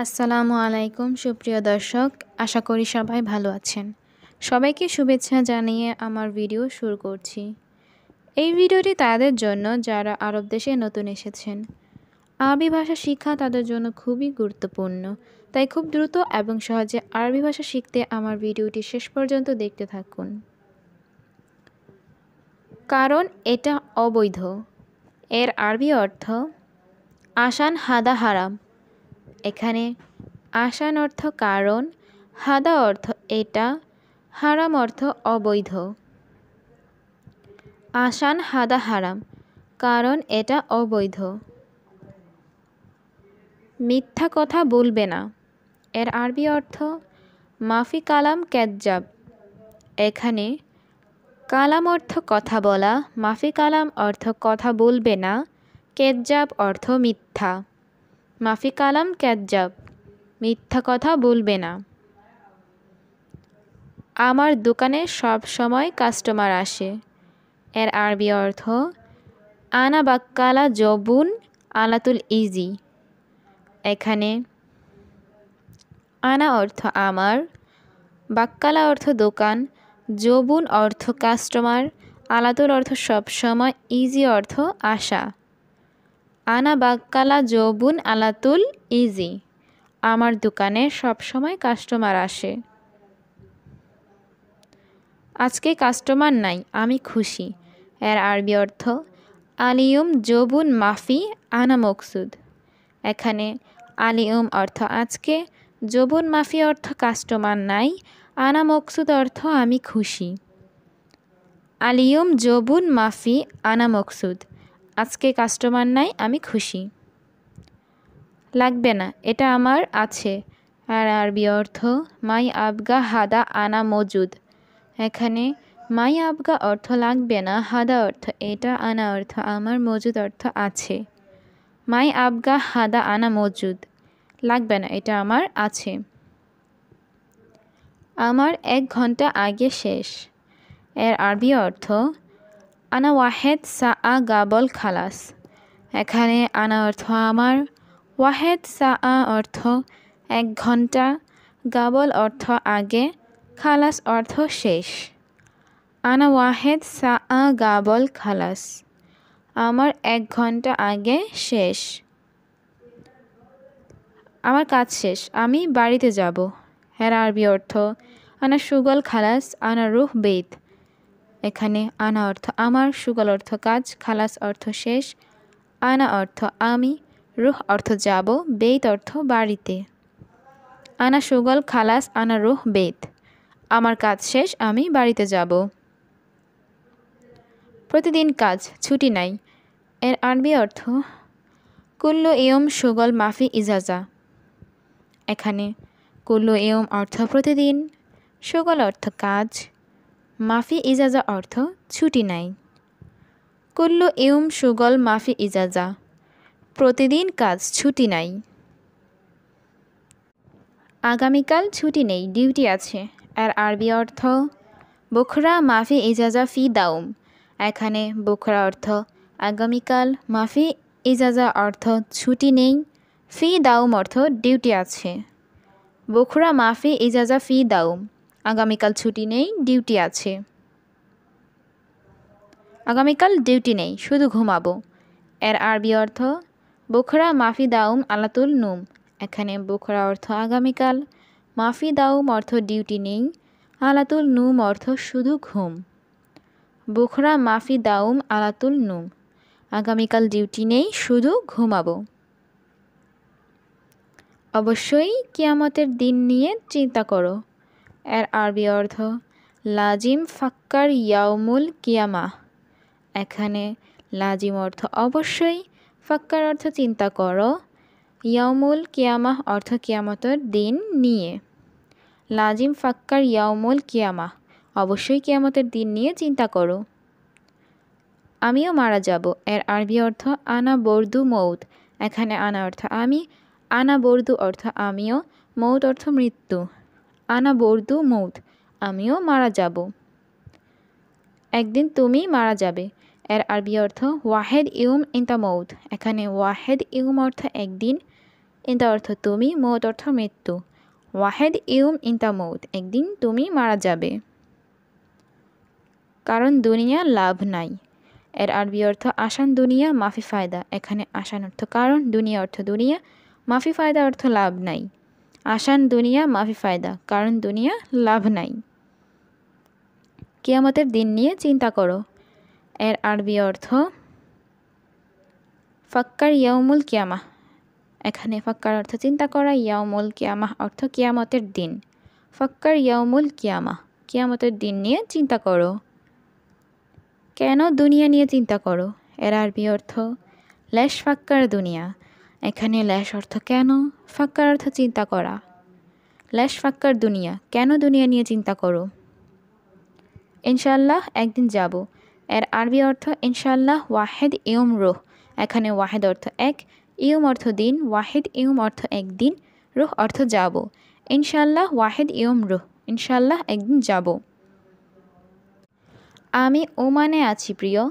আসসালামু আলাইকুম সুপ্রিয় দর্শক, আশা করি সবাই ভালো আছেন। সবাইকে শুভেচ্ছা জানিয়ে আমার ভিডিও শুরু করছি। এই ভিডিওটি তাদের জন্য যারা আরব দেশে নতুন এসেছেন। আরবি ভাষা শিক্ষা তাদের জন্য খুবই গুরুত্বপূর্ণ, তাই খুব দ্রুত এবং সহজে আরবি ভাষা শিখতে আমার ভিডিওটি শেষ পর্যন্ত দেখতে থাকুন। কারণ এটা অবৈধ। এর আরবি অর্থ আসান হাদা হারাম। এখানে আসান অর্থ কারণ, হাদা অর্থ এটা, হারাম অর্থ অবৈধ। আসান হাদা হারাম, কারণ এটা অবৈধ। মিথ্যা কথা বলবে না। এর আরবি অর্থ মাফি কালাম ক্যাজ্জাব। এখানে কালাম অর্থ কথা বলা, মাফি কালাম অর্থ কথা বলবে না, ক্যাজ্জাব অর্থ মিথ্যা। মাফি কালাম ক্যাজ্জাব, মিথ্যা কথা বলবে না। আমার দোকানে সব সময় কাস্টমার আসে। এর আরবি অর্থ আনা বাক্কালা জবুন আলাতুল ইজি। এখানে আনা অর্থ আমার, বাক্কালা অর্থ দোকান, জবুন অর্থ কাস্টমার, আলাতুল অর্থ সব সময়, ইজি অর্থ আসা। আনা বাক্কালা জবুন আলাতুল ইজি, আমার দোকানে সব সময় কাস্টমার আসে। আজকে কাস্টমার নাই, আমি খুশি। এর আরবি অর্থ আলিয়ুম জবুন মাফি আনা মকসুদ। এখানে আলিয়ুম অর্থ আজকে, জবুন মাফি অর্থ কাস্টমার নাই, আনা মকসুদ অর্থ আমি খুশি। আলিয়ুম জবুন মাফি আনা মকসুদ, আজকে কাস্টমার নাই, আমি খুশি। লাগবে না, এটা আমার আছে। এর আরবি অর্থ মাই আবগা হাদা আনা মজুদ। এখানে মাই আবগা অর্থ লাগবে না, হাদা অর্থ এটা, আনা অর্থ আমার, মজুদ অর্থ আছে। মাই আবগা হাদা আনা মজুদ, লাগবে না, এটা আমার আছে। আমার 1 ঘন্টা আগে শেষ। এর আরবি অর্থ আনা ওয়াহেদ সাআ গাবল খালাস। এখানে আনা অর্থ আমার, ওয়াহেদ সাআ অর্থ 1 ঘন্টা, গাবল অর্থ আগে, খালাস অর্থ শেষ। আনা ওয়াহেদ সাআ গাবল খালাস, আমার 1 ঘন্টা আগে শেষ। আমার কাজ শেষ, আমি বাড়িতে যাব। এর আরবি অর্থ আনা সুগল খালাস আনা রুহ বেত। এখানে আনা অর্থ আমার, সুগল অর্থ কাজ, খালাস অর্থ শেষ, আনা অর্থ আমি, রুহ অর্থ যাব, বেত অর্থ বাড়িতে। আনা সুগল খালাস আনা রুহ বেত, আমার কাজ শেষ, আমি বাড়িতে যাব। প্রতিদিন কাজ, ছুটি নাই। এর আরবি অর্থ কুল্লু ইয়ম সুগল মাফি ইজাজা। এখানে কুল্লু ইয়ম অর্থ প্রতিদিন, সুগল অর্থ কাজ, মাফি ইজাজা অর্থ ছুটি নাই। কুল্লু ইয়ম সুগল মাফি ইজাজা, প্রতিদিন কাজ, ছুটি নাই। আগামীকাল ছুটি নেই, ডিউটি আছে। এর আরবি অর্থ বুখরা মাফি ইজাজা ফি দাউম। এখানে বুখরা অর্থ আগামীকাল, মাফি ইজাজা অর্থ ছুটি নেই, ফি দাউম অর্থ ডিউটি আছে। বুখরা মাফি ইজাজা ফি দাউম, আগামীকাল ছুটি নেই, ডিউটি আছে। আগামীকাল ডিউটি নেই, শুধু ঘুমাবো। এর আরবি অর্থ বুখরা মাফি দাউম আলাতুল নুম। এখানে বুখরা অর্থ আগামীকাল, মাফি দাউম অর্থ ডিউটি নেই, আলাতুল নুম অর্থ শুধু ঘুম। বুখরা মাফি দাউম আলাতুল নুম, আগামীকাল ডিউটি নেই, শুধু ঘুমাবো। অবশ্যই কিয়ামতের দিন নিয়ে চিন্তা করো। এর আরবি অর্থ লাজিম ফাক্কার ইয়াউমুল কিয়ামাহ। এখানে লাজিম অর্থ অবশ্যই, ফাক্কার অর্থ চিন্তা করো, ইয়াউমুল কিয়ামাহ অর্থ কিয়ামতের দিন নিয়ে। লাজিম ফাক্কার ইয়াউমুল কিয়ামাহ, অবশ্যই কিয়ামতের দিন নিয়ে চিন্তা করো। আমিও মারা যাব। এর আরবি অর্থ আনা বর্দু মৌত। এখানে আনা অর্থ আমি, আনা বর্দু অর্থ আমিও, মৌত অর্থ মৃত্যু। আনা বর্দু মৌত, আমিও মারা যাব। একদিন তুমি মারা যাবে। এর আরবি অর্থ ওয়াহেদ ইউম ইনতা মৌত। এখানে ওয়াহেদ ইউম অর্থ একদিন, ইনতা অর্থ তুমি, মৌত অর্থ মৃত্যু। ওয়াহেদ ইউম ইনতা মৌত, একদিন তুমি মারা যাবে। কারণ দুনিয়া লাভ নাই, এর আরবি অর্থ আসান দুনিয়া মাফি ফায়দা। এখানে আসান অর্থ কারণ, দুনিয়া অর্থ দুনিয়া, মাফি ফায়দা অর্থ লাভ নাই। আসান দুনিয়া মাফি ফায়দা, কারণ দুনিয়া লাভ নাই। কিয়ামতের দিন নিয়ে চিন্তা করো, এর আরবি অর্থ ফাক্কার ইয়াউমুল কিয়ামাহ। এখানে ফাক্কার অর্থ চিন্তা করা, ইয়াউমুল কিয়ামাহ অর্থ কিয়ামতের দিন। ফাক্কার ইয়াউমুল কিয়ামাহ, কিয়ামতের দিন নিয়ে চিন্তা করো। কেন দুনিয়া নিয়ে চিন্তা করো, এর আরবি অর্থ লেশ ফাক্কার দুনিয়া। এখানে লেশ অর্থ কেন, ফাক্কার অর্থ চিন্তা করা। লেশ ফাক্কার দুনিয়া, কেন দুনিয়া নিয়ে চিন্তা করো। ইনশাআল্লাহ একদিন যাব, এর আরবি অর্থ ইনশাআল্লাহ ওয়াহেদ ইয়ুম রুহ। এখানে ওয়াহেদ অর্থ এক, ইয়ুম অর্থ দিন, ওয়াহেদ ইয়ুম অর্থ একদিন, রুহ অর্থ যাব। ইনশাআল্লাহ ওয়াহেদ ইয়ুম রুহ, ইনশাআল্লাহ একদিন যাব। আমি ওমানে আছি প্রিয়,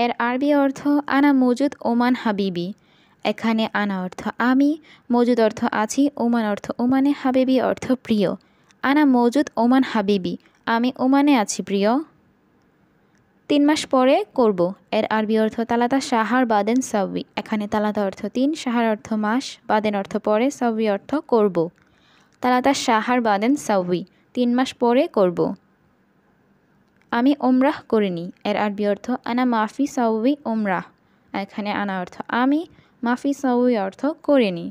এর আরবি অর্থ আনা মজুদ ওমান হাবিবি। এখানে আনা অর্থ আমি, মজুদ অর্থ আছি, ওমান অর্থ ওমানে, হাবিবি অর্থ প্রিয়। আনা মজুদ ওমান হাবিবি, আমি ওমানে আছি প্রিয়। 3 মাস পরে করব, এর আরবি অর্থ তালাতা শাহার বাদেন সাউই। এখানে তালাতা অর্থ 3, শাহার অর্থ মাস, বাদেন অর্থ পরে, সাউই অর্থ করব। তালাতা শাহার বাদেন সাউই, 3 মাস পরে করব। আমি ওমরাহ করিনি, এর আরবি অর্থ আনা মাফি সাউই ওমরাহ। এখানে আনা অর্থ আমি, মাফি সাউই অর্থ করিনি।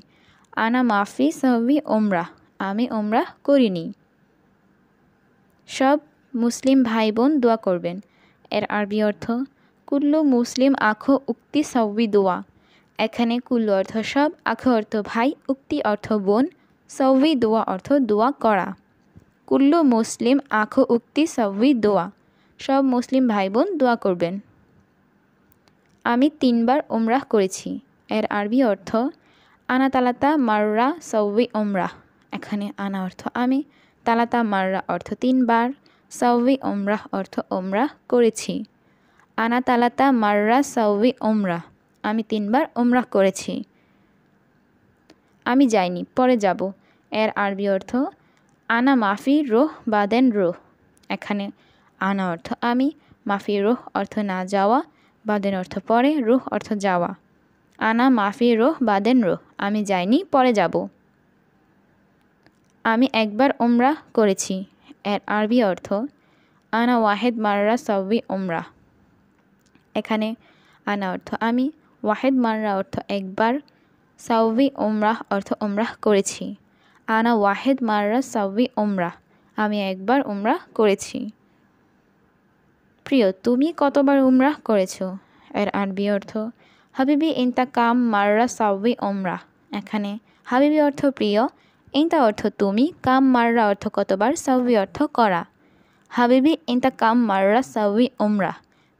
আনা মাফি সাউই ওমরাহ, আমি ওমরাহ করিনি। সব মুসলিম ভাই বোন দোয়া করবেন, এর আরবি অর্থ কুল্লু মুসলিম আখো উক্তি সাউই দোয়া। এখানে কুল্লু অর্থ সব, আখো অর্থ ভাই, উক্তি অর্থ বোন, সাউই দোয়া অর্থ দোয়া করা। কুল্লু মুসলিম আখো উক্তি সাউই দোয়া, সব মুসলিম ভাই বোন দোয়া করবেন। আমি 3 বার ওমরাহ করেছি, এর আরবি অর্থ আনা তালাতা মাররা সাউই ওমরাহ। এখানে আনা অর্থ আমি, তালাতা মাররা অর্থ 3 বার, সাউই ওমরাহ অর্থ ওমরাহ করেছি। আনা তালাতা মাররা সাউই ওমরাহ, আমি 3 বার ওমরাহ করেছি। আমি যাইনি, পরে যাব, এর আরবি অর্থ আনা মাফি রোহ বাদেন রোহ। এখানে আনা অর্থ আমি, মাফি রোহ অর্থ না যাওয়া, বাদেন অর্থ পরে, রুহ অর্থ যাওয়া। আনা মাফি রোহ বাদেন রোহ, আমি যাইনি, পরে যাব। আমি একবার ওমরাহ করেছি, এর আরবি অর্থ আনা ওয়াহেদ মাররা সাউই ওমরাহ। এখানে আনা অর্থ আমি, ওয়াহেদ মাররা অর্থ একবার, সাউই ওমরাহ অর্থ ওমরাহ করেছি। আনা ওয়াহেদ মাররা সাউই ওমরাহ, আমি একবার ওমরাহ করেছি। প্রিয়, তুমি কতবার উমরাহ করেছো, এর আরবি অর্থ হাবিবি ইনতা কাম মাররা সাউই ওমরাহ। এখানে হাবিবি অর্থ প্রিয়, ইনতা অর্থ তুমি, কাম মাররা অর্থ কতবার, সাউই অর্থ করা। হাবিবি ইনতা কাম মাররা সাউই ওমরাহ,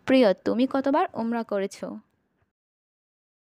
প্রিয় তুমি কতবার উমরাহ করেছো।